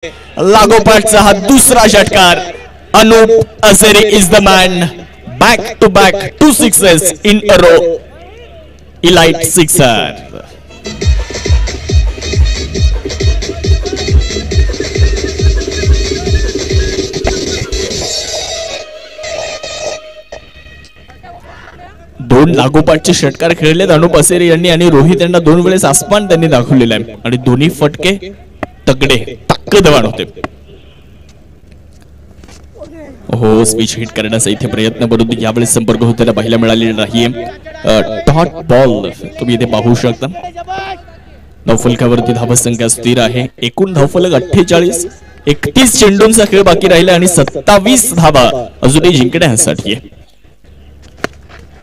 लागोपाठचा हा दुसरा षटकार. Anup Aseri is the man. Back to back 2 sixes in a row. Elite sixer. दोन लागोपाठचे षटकार खेळलेत अनूप असेरी यांनी आणि रोहित यांना 2 वेळेस आसमान त्यांनी दाखवलेला आहे आणि दोन्ही फटके तगडे ताकदवान होते. हो, स्विच हिट करण्याचा इथे प्रयत्न परंतु यावेळेस संपर्क होताना पाहायला मिळालेला नाहीये. डॉट बॉल तुम्ही इथे पाहू शकता. धावफलकावरती धावसंख्या स्थिर आहे. एकूण धावफलक 48. 31 चेंडूंचा खेळ बाकी राहिला आणि 27 धावा अजूनही जिंकण्यासाठी आहे.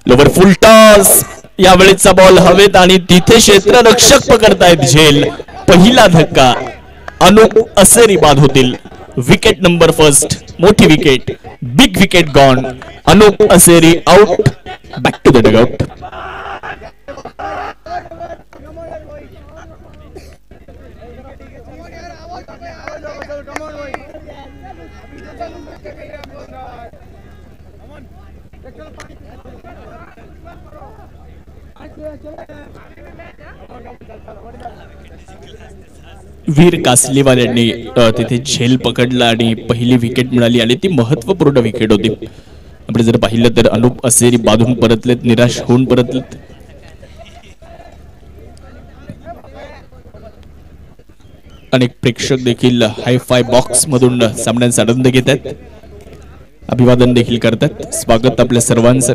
Lower full toss. यावेळेचा बॉल हवेत आणि तिथे क्षेत्ररक्षक पकडतायत झेल. पहिला धक्का. अनूप असेरी बाद होतील. Wicket number first. मोठी wicket. Big wicket gone. Anup Aseri out. Back to the dugout. Veer Kasliwal यांनी तिथे झेल पकडला आणि पहिली विकेट मिळाली आणि ती महत्वपूर्ण विकेट होती. आपण जर पाहिलं तर अनूप असेरी बाधून परतलेत, निराश होऊन परतलेत. अनेक प्रेक्षक देखील हायफाय बॉक्स मधून सामन्यांचा आनंद घेत आहेत. अभिवादन देखील करतात. स्वागत आपल्या सर्वांचं.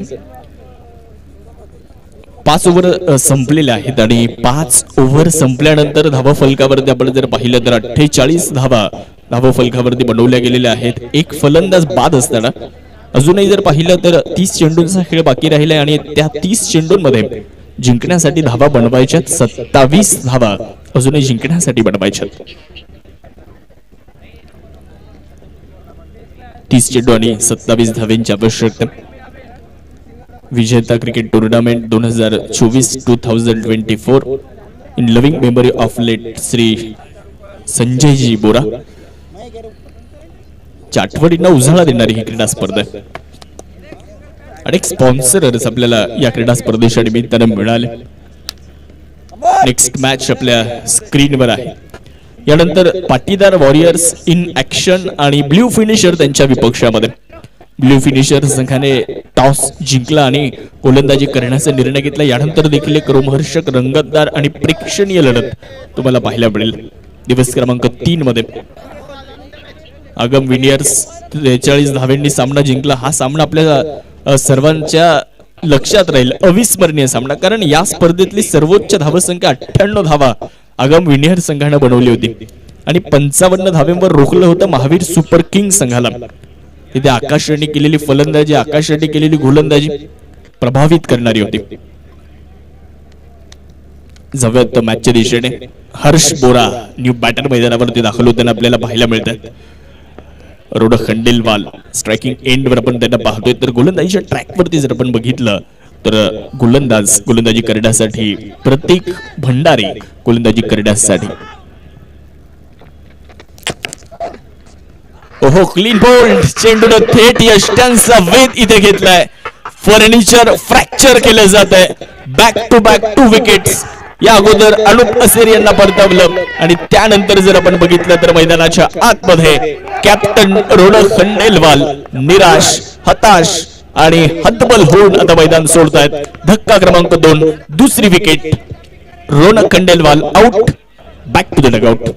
5 ओव्हर संपलेले आहेत आणि 5 ओव्हर संपल्यानंतर धावा फलकावरती आपण जर पाहिलं तर 48 धावा फलकावरती बनवल्या गेलेल्या आहेत. एक फलंदाज बाद असताना अजूनही जर पाहिलं तर 30 चेंडूंचा खेळ बाकी राहिलाय आणि त्या 30 चेंडूंमध्ये जिंकण्यासाठी धावा बनवायच्यात. 27 धावा अजूनही जिंकण्यासाठी बनवायच्यात. 30 चेंडू आणि 27 धावांची आवश्यकता. विजेता cricket tournament 2024-2024 in loving memory of late Shri Sanjayji Bora च्या आठवणींना उजाळा देणारी ही क्रीडा स्पर्धा आहे. अनेक स्पॉन्सरर्स आपल्याला या क्रीडा स्पर्धेच्या निमित्तानं मिळाले. नेक्स्ट मॅच आपल्या स्क्रीनवर आहे. यानंतर पाटीदार वॉरियर्स इन ऍक्शन आणि ब्ल्यू फिनिशर त्यांच्या विपक्षामध्ये. ब्ल्यू फिनिशर संघाने टॉस जिंकला आणि गोलंदाजी करण्याचा निर्णय घेतला. यानंतर देखील एक रोमहर्षक, रंगतदार आणि प्रेक्षणीय लढत तुम्हाला पाहायला मिळेल. दिवस क्रमांक 3 मध्ये आगम विनियर्स 43 धावांनी सामना जिंकला. हा सामना आपल्या सर्वांच्या लक्षात राहील. अविस्मरणीय सामना, कारण या स्पर्धेतली सर्वोच्च धावसंख्या 98 धावा आगम विनियर संघाने बनवली होती आणि 55 धावांवर रोखलं होतं महावीर सुपर किंग संघाला. तिथे आकाश रेड्डी केलेली फलंदाजी, आकाश रेड्डी केलेली गोलंदाजी प्रभावित करणारी होती. जाऊयात मॅचच्या दिशेने. हर्ष बोरा न्यू बॅटर मैदानावरती दाखल होताना आपल्याला पाहायला मिळतात. रोड खंडेलवाल स्ट्रायकिंग एंडवर आपण त्यांना पाहतोय. तर गोलंदाजीच्या ट्रॅकवरती जर आपण बघितलं तर गोलंदाजी करण्यासाठी प्रतीक भंडारी गोलंदाजी करण्यासाठी. ओहो, क्लीन बोल्ड. चेंडून थेट यष्ट्यांचा वेध इथे घेतलाय. फर्निचर फ्रॅक्चर केलं जात आहे. Back to back 2 wickets. या अगोदर अनूप असेरी यांना परतवलं आणि त्यानंतर जर आपण बघितलं तर मैदानाच्या आतमध्ये कॅप्टन रोड खंडेलवाल निराश, हताश आणि हतबल होऊन आता मैदान सोडतायत. धक्का क्रमांक 2, दुसरी wicket. Ronak Khandelwal out. Back to the dugout.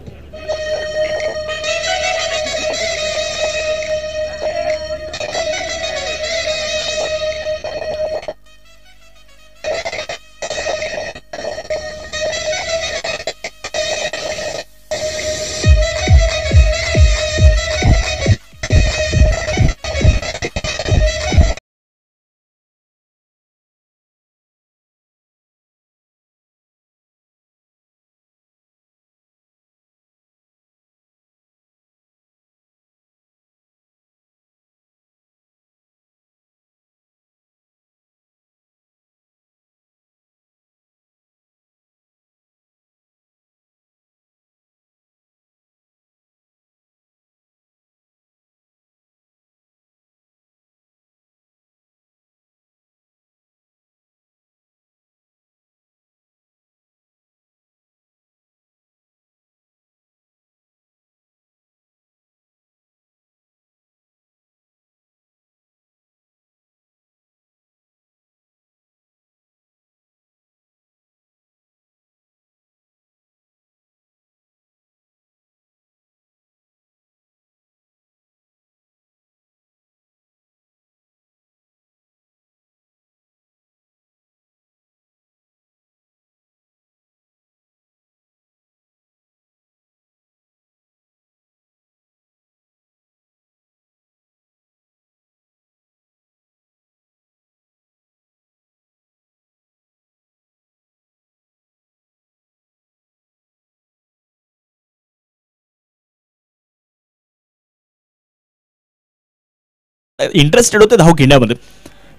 Interested होते धाव घेण्यामध्ये,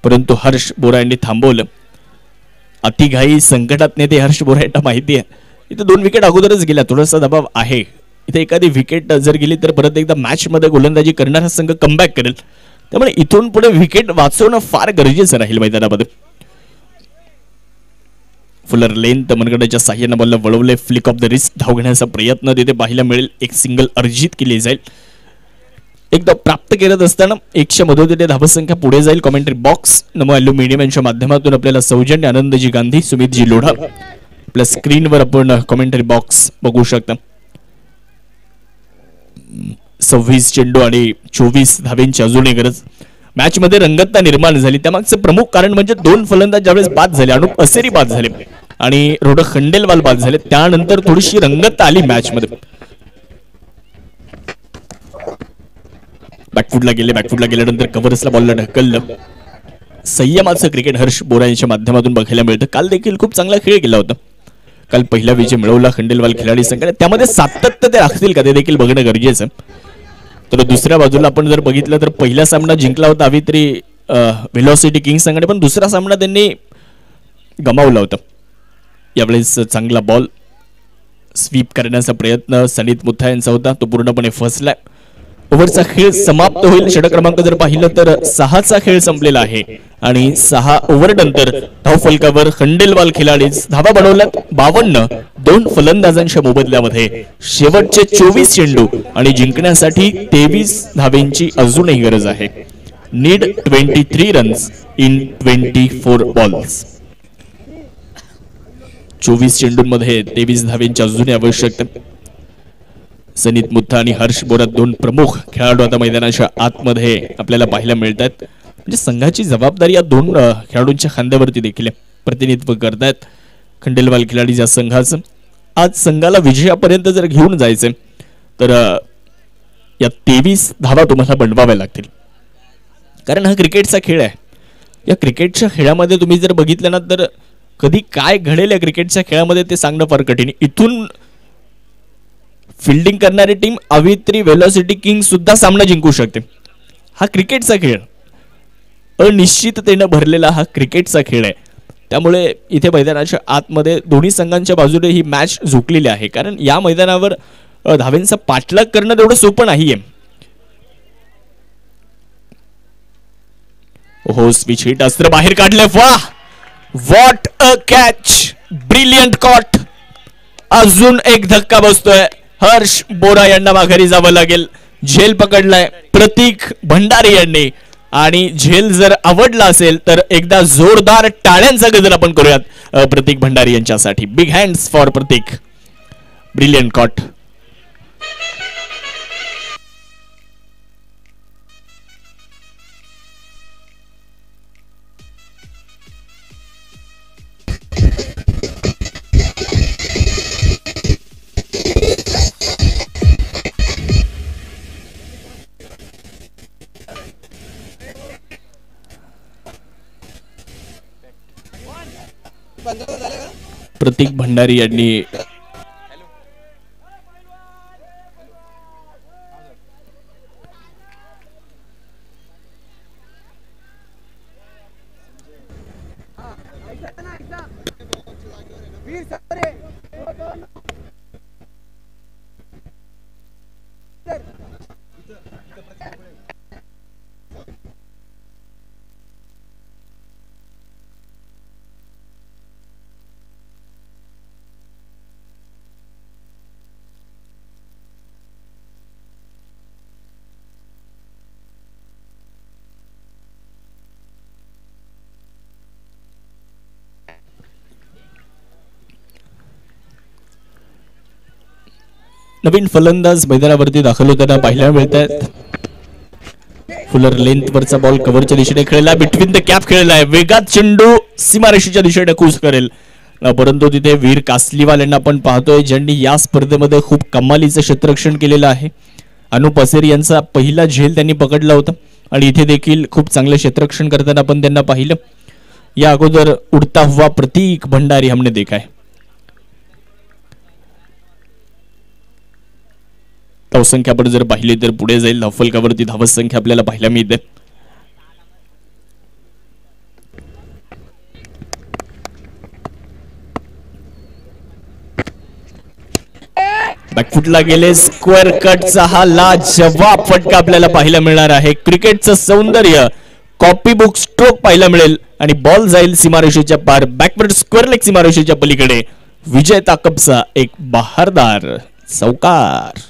परंतु हर्ष बोरा यांनी थांबवलं. अतिघाई संकटात नेते हर्ष बोरा यांना माहिती आहे इथे 2 विकेट अगोदरच गेल्या, थोडासा दबाव आहे इथे. एखादी विकेट जर गेली तर परत एकदा मॅच मध्ये गोलंदाजी करणारा संघ कमबॅक करेल, त्यामुळे इथून पुढे विकेट वाचवणं फार गरजेचं राहील मैदानामध्ये. फुलर लेंथ मनगडाच्या साह्यानं बॉलला वळवले, फ्लिक ऑफ द रिस्ट धाव घेण्याचा प्रयत्न तिथे पाहायला मिळेल. एक सिंगल अर्जित केली जाईल. एकदा प्राप्त करत असताना 100 मधोमध धावसंख्या पुढे जाईल. कॉमेंट्री बॉक्स नमो ॲल्युमिनियम यांच्या माध्यमातून आपल्याला सौजन्य आनंदजी गांधी, सुमितजी लोढा आपल्या स्क्रीनवर आपण कॉमेंट्री बॉक्स बघू शकता. 26 चेंडू आणि 24 धावेंची अजूनही गरज. मॅच मध्ये रंगतता निर्माण झाली, त्यामागचं प्रमुख कारण म्हणजे 2 फलंदाज ज्यावेळेस बाद झाले, अनुप असेरी बाद झाले आणि रोडक खंडेलवाल बाद झाले, त्यानंतर थोडीशी रंगतता आली मॅच मध्ये. बॅकफुटला गेल्यानंतर कव्हर्सला बॉलला ढकललं. संयमाचं क्रिकेट हर्ष बोरा यांच्या माध्यमातून बघायला मिळतं. काल देखील खूप चांगला खेळ केला होता. काल पहिला विजय मिळवला खंडेलवाल खिलाडी संघाने, त्यामध्ये सातत्य ते राखतील का ते देखील बघणं गरजेचं. तर दुसऱ्या बाजूला आपण जर बघितलं तर पहिला सामना जिंकला होता अवित्री व्हेलॉसिटी किंग्स संघाने, पण दुसरा सामना त्यांनी गमावला होता. यावेळेस चांगला बॉल स्वीप करण्याचा प्रयत्न सनीत मुथा यांचा होता, तो पूर्णपणे फसलाय. ओव्हरचा खेळ समाप्त होईल. षटक क्रमांक जर पाहिलं तर 6चा खेळ संपलेला आहे आणि 6 ओव्हर नंतर धाव फलकावर खंडेलवाल खिलाडी धावा बनवल्यात 52. 2 फलंदाजांच्या मोबदल्यामध्ये शेवटचे 24 चेंडू आणि जिंकण्यासाठी 23 धावेंची अजूनही गरज आहे. Need 23 runs in 24 balls. 24 चेंडूंमध्ये 23 धावेंची अजूनही आवश्यकता. सनीत मुथा आणि हर्ष बोरा 2 प्रमुख खेळाडू आता मैदानाच्या आतमध्ये आपल्याला पाहायला मिळतात. म्हणजे संघाची जबाबदारी या 2 खेळाडूंच्या खांद्यावरती देखील प्रतिनिधित्व करतायत. खंडेलवाल खिलाडी या संघाचं आज संघाला विजयापर्यंत जर घेऊन जायचं तर या 23 धावा तुम्हाला बनवाव्या लागतील, कारण हा क्रिकेटचा खेळ आहे. या क्रिकेटच्या खेळामध्ये तुम्ही जर बघितलं ना तर कधी काय घडेल या क्रिकेटच्या खेळामध्ये ते सांगणं फार कठीण. इथून फिल्डिंग करणारी टीम अवित्री व्हेलॉसिटी किंग्स सुद्धा सामना जिंकू शकते. हा क्रिकेटचा खेळ, अनिश्चिततेने भरलेला हा क्रिकेटचा खेळ आहे. त्यामुळे इथे मैदानाच्या आतमध्ये दोन्ही संघांच्या बाजूने ही मॅच झुकलेली आहे, कारण या मैदानावर धावेंचा पाठलाग करणं तेवढं सोपं नाहीये. ओहो, स्विच हिट अस्त्र बाहेर काढले. वाह, what a catch, brilliant caught. अजून एक धक्का बसतोय. हर्ष बोरा यांना माघारी जावं लागेल. झेल पकडलाय प्रतीक भंडारी यांनी, आणि झेल जर आवडला असेल तर एकदा जोरदार टाळ्यांचा गजर आपण करूयात प्रतीक भंडारी यांच्यासाठी. Big hands for Prateek. Brilliant caught. Prateek Bhandari यांनी नवीन फलंदाज मैदानावरती दाखल होताना पाहायला मिळतात. फुलर लेंथ वरचा बॉल कव्हरच्या दिशेने खेळला, बिटवीन द कॅप खेळलाय. वेगात चेंडू सीमारेषेच्या दिशेने कूच करेल, परंतु तिथे वीर कासलीवाल यांना आपण पाहतोय ज्यांनी या स्पर्धेमध्ये खूप कमालीचं क्षेत्ररक्षण केलेलं आहे. अनुप असेरी यांचा पहिला झेल त्यांनी पकडला होता आणि इथे देखील खूप चांगलं क्षेत्ररक्षण करताना आपण त्यांना पाहिलं. या अगोदर उडता हुआ प्रतीक भंडारी हमने देखा है. धावसंख्या आपण जर पाहिली तर पुढे जाईल. धावफलकावरती धावसंख्या आपल्याला पाहायला मिळते. बॅकफुटला गेले, स्क्वेअर कटचा हा लाजवाब फटका आपल्याला पाहायला मिळणार आहे. क्रिकेटचं सौंदर्य, कॉपी बुक स्ट्रोक पाहायला मिळेल आणि बॉल जाईल सीमारेषेच्या पार. बॅकवर्ड स्क्वेअर लेग सीमारेषेच्या पलीकडे. विजय ताकबचा एक बहारदार चौकार.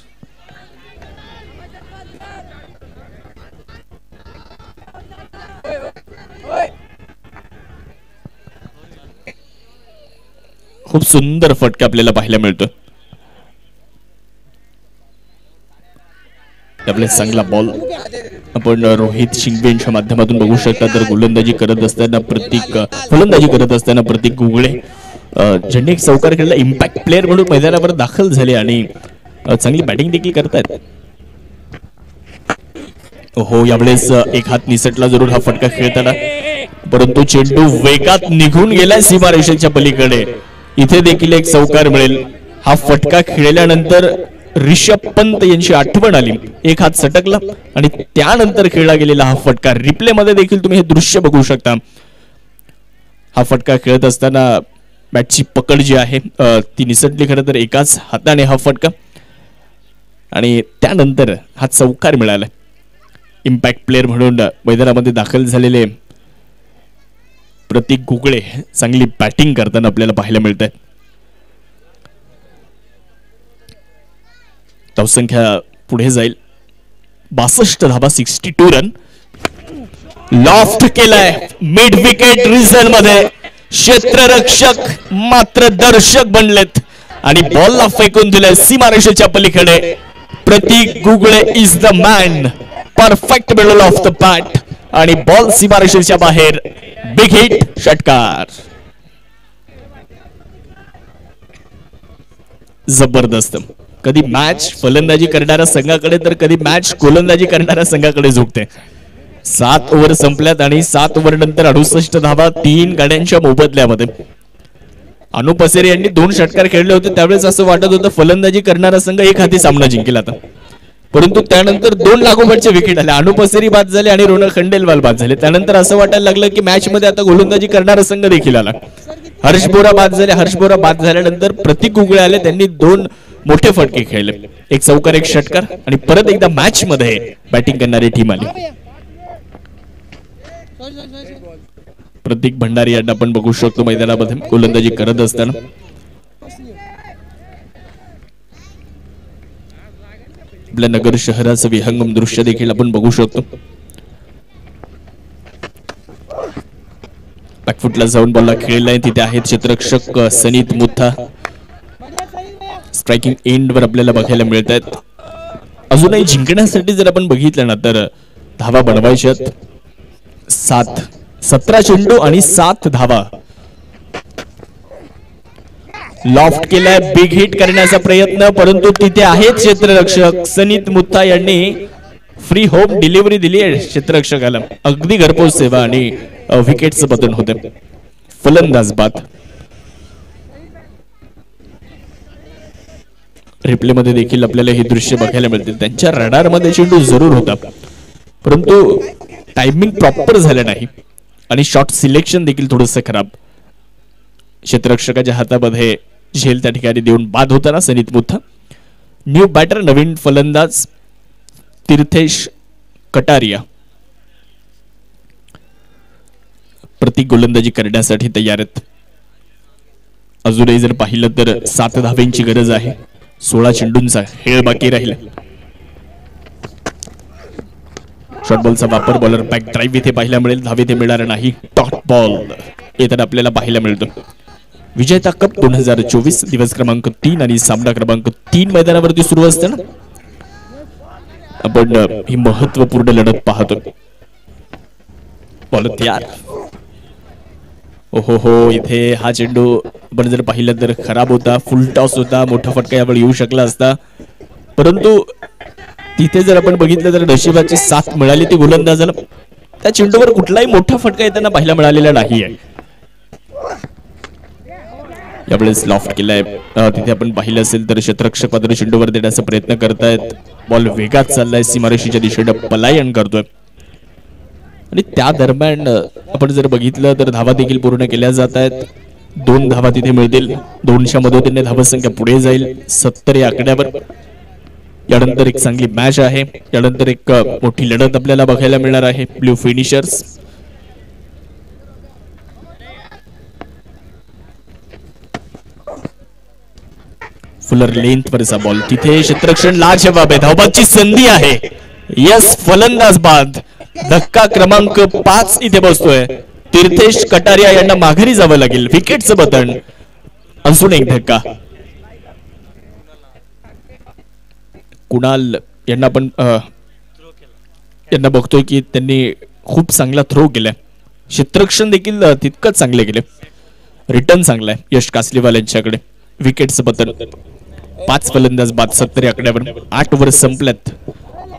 खूप सुंदर फटका आपल्याला पाहायला मिळतो. आपला चांगला बॉल आपण रोहित शिंगवे यांच्या माध्यमातून बघू शकता. तर गोलंदाजी करत असताना प्रतीक गुगळे ज्यांनी एक चौकार खेळला, इम्पॅक्ट प्लेअर म्हणून मैदानावर दाखल झाले आणि चांगली बॅटिंग देखील करतायत. हो, यावेळेस एक हात निसटला जरूर हा फटका खेळताना, परंतु चेंडू वेगात निघून गेला सीमारेषेच्या पलीकडे. इथे देखील एक चौकार मिळेल. हा फटका खेळल्यानंतर ऋषभ पंत यांची आठवण आली. एक हात सटकला आणि त्यानंतर खेळला गेलेला हा फटका. रिप्ले मध्ये देखील तुम्ही हे दृश्य बघू शकता. हा फटका खेळत असताना बॅटची पकड जी आहे ती निसटली खरं तर एकाच हाताने हा फटका, आणि त्यानंतर हा चौकार मिळाला. इम्पॅक्ट प्लेअर म्हणून मैदानामध्ये दाखल झालेले प्रतीक गुगळे चांगली बॅटिंग करताना आपल्याला पाहायला मिळत आहे. धावसंख्या पुढे जाईल. 62 धावा, 62 रन. लॉफ्ट केलाय मिड विकेट रिझन मध्ये. क्षेत्ररक्षक मात्र दर्शक बनलेत आणि बॉलला फेकून दिलंय सीमारेषेच्या पलीकडे. Prateek Gugale is the man. Perfect middle of the bat आणि बॉल सीमारेषेच्या बाहेर. बिग हिट, षटकार. जबरदस्त. कधी मॅच फलंदाजी करणाऱ्या संघाकडे तर कधी मॅच गोलंदाजी करणाऱ्या संघाकडे झुकते. 7 ओव्हर संपल्यात आणि 7 ओव्हर नंतर 68 धावा 3 गाड्यांच्या मोबदल्यामध्ये. अनुप असेरे यांनी 2 षटकार खेळले होते. त्यावेळेस असं वाटत होतं फलंदाजी करणारा संघ एक हाती सामना जिंकेल आता, परंतु त्यानंतर 2 लागोपाठचे विकेट आले. अनुप असेरी बाद झाले आणि रोनक खंडेलवाल बाद झाले. त्यानंतर असं वाटायला लागलं की मॅच मध्ये आता गोलंदाजी करणारा संघ देखील आला. हर्ष बोरा बाद झाले. हर्ष बोरा बाद झाल्यानंतर प्रतीक गुगळे आले. त्यांनी 2 मोठे फटके खेळले, एक चौकार एक षटकार, आणि परत एकदा मॅच मध्ये बॅटिंग करणारी टीम आली. प्रतीक भंडारी यांना आपण बघू शकतो मैदानामध्ये गोलंदाजी करत असताना. आपल्या नगर शहराचं विहंगम दृश्य देखील आपण बघू शकतो. बॅकफुटला जाऊन बॉलला खेळलाय. तिथे आहेत क्षेत्ररक्षक सनीत मुथा. स्ट्रायकिंग एंड वर आपल्याला बघायला मिळत आहेत. अजूनही जिंकण्यासाठी जर आपण बघितलं ना तर धावा बनवायच्यात. 17 चेंडू आणि 7 धावा. लॉफ्ट केलाय, बिग हिट करण्याचा प्रयत्न, परंतु तिथे आहेत क्षेत्ररक्षक सनीत मुथा यांनी फ्री होम डिलिव्हरी दिली आहे क्षेत्ररक्षकाला. अगदी घरपोच सेवा आणि विकेटचं पतन होते. फलंदाज बाद. रिप्ले मध्ये देखील आपल्याला हे दृश्य बघायला मिळतील. त्यांच्या रडार मध्ये चेंडू जरूर होता, परंतु टायमिंग प्रॉपर झालं नाही आणि शॉट सिलेक्शन देखील थोडंसं खराब. क्षेत्ररक्षकाच्या हातामध्ये झेल त्या ठिकाणी देऊन बाद होताना सनीत मुथा. न्यू बॅटर, नवीन फलंदाज तीर्थेश कटारिया. प्रतीक गोलंदाजी करण्यासाठी तयार आहेत. अजूनही जर पाहिलं तर 7 धावेंची गरज आहे. 16 चेंडूंचा खेळ बाकी राहिला. शॉर्ट बॉलचा वापर, बॉलर बॅक ड्राईव्ह इथे पाहायला मिळेल. धाव इथे मिळणार नाही. डॉट बॉल येताना आपल्याला पाहायला मिळतो. विजेता कप 2024 दिवस क्रमांक 3 आणि सामना क्रमांक 3 मैदानावरती सुरू असताना आपण ही महत्वपूर्ण लढत पाहतो. बॉल तयार. ओहो, इथे हा चेंडू आपण जर पाहिलं तर खराब होता. फुल टॉस होता. मोठा फटका यावेळी येऊ शकला असता, परंतु तिथे जर आपण बघितलं तर नशिबाची साथ मिळाली ती गोलंदाजाला. त्या चेंडूवर कुठलाही मोठा फटका येताना पाहायला मिळालेला नाही आहे. यावेळेस लॉफ्ट केलाय. तिथे आपण पाहिलं असेल तर क्षेत्ररक्षक मात्र चेंडूवर देण्याचा प्रयत्न करतायत. बॉल वेगात चाललाय, सीमारेषेच्या दिशेने पलायन करतोय आणि त्या दरम्यान आपण जर बघितलं तर धावा देखील पूर्ण केल्या जात आहेत. 2 धावा तिथे मिळतील. 200 मदतीने धावसंख्या पुढे जाईल 70 या आकड्यावर. यानंतर एक चांगली मॅच आहे. यानंतर एक मोठी लढत आपल्याला बघायला मिळणार आहे. ब्ल्यू फिनिशर्स फुलर लेंथ वरचा बॉल तिथे क्षेत्ररक्षण लाजवाब आहे. धावबाची संधी आहे. यस, फलंदाज बाद. धक्का क्रमांक 5 इथे बसतोय. तीर्थेश कटारिया यांना माघारी जावं लागेल. विकेटचं पतन. अजून एक धक्का. कुणाल यांना आपण यांना बघतोय की त्यांनी खूप चांगला थ्रो केलाय. क्षेत्ररक्षण देखील तितकंच चांगले केले. रिटर्न चांगलाय यश कासलीवाल यांच्याकडे. विकेटचं पतन. 5 फलंदाज बाद 70 आकड्यावर. 8 ओव्हर संपल्यात.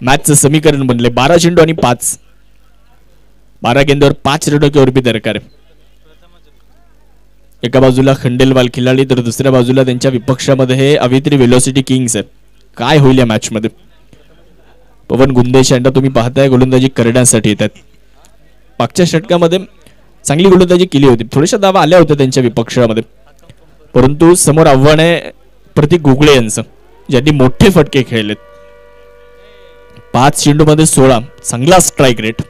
मॅचचं समीकरण बनले 12 चेंडू आणि 5. 12 गेंदावर 5 रन केवळ दरकार. एका बाजूला खंडेलवाल खिलाडी तर दुसऱ्या बाजूला त्यांच्या विपक्षामध्ये हे अवित्री वेलोसिटी किंग्स आहेत. काय होईल या मॅच मध्ये. पवन गुंदेश यांना तुम्ही पाहताय गोलंदाजी करण्यासाठी येतात. मागच्या षटकामध्ये चांगली गोलंदाजी केली होती. थोड्याशा धावा आल्या होत्या त्यांच्या विपक्षामध्ये, परंतु समोर आव्हान आहे प्रतीक गुगळे यांचं, ज्यांनी मोठे फटके खेळलेत. 5 चेंडूमध्ये 16. चांगला स्ट्राईक रेट.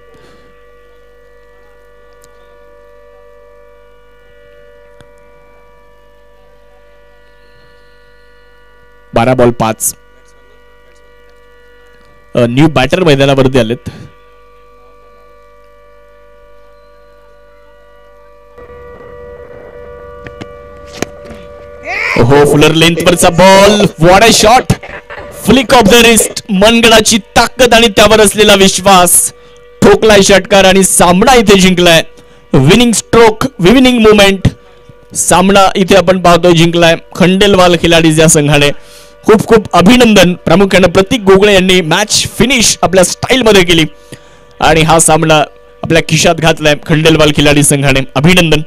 बारा बॉल 5. न्यू बॅटर मैदानावरती आलेत. हो, फुलर लेंथ वरचा ball. What a shot. Flick of the wrist. मनगडाची ताकद आणि त्यावर असलेला विश्वास. ठोकलाय षटकार आणि सामना इथे जिंकलाय. Winning stroke, winning movement. सामना इथे आपण पाहतोय जिंकलाय खंडेलवाल खिलाडी या संघाने. खूप खूप अभिनंदन. प्रामुख्याने प्रतीक गोगळे यांनी मॅच फिनिश आपल्या स्टाईल मध्ये केली आणि हा सामना आपल्या खिशात घातलाय खंडेलवाल खिलाडी संघाने. अभिनंदन.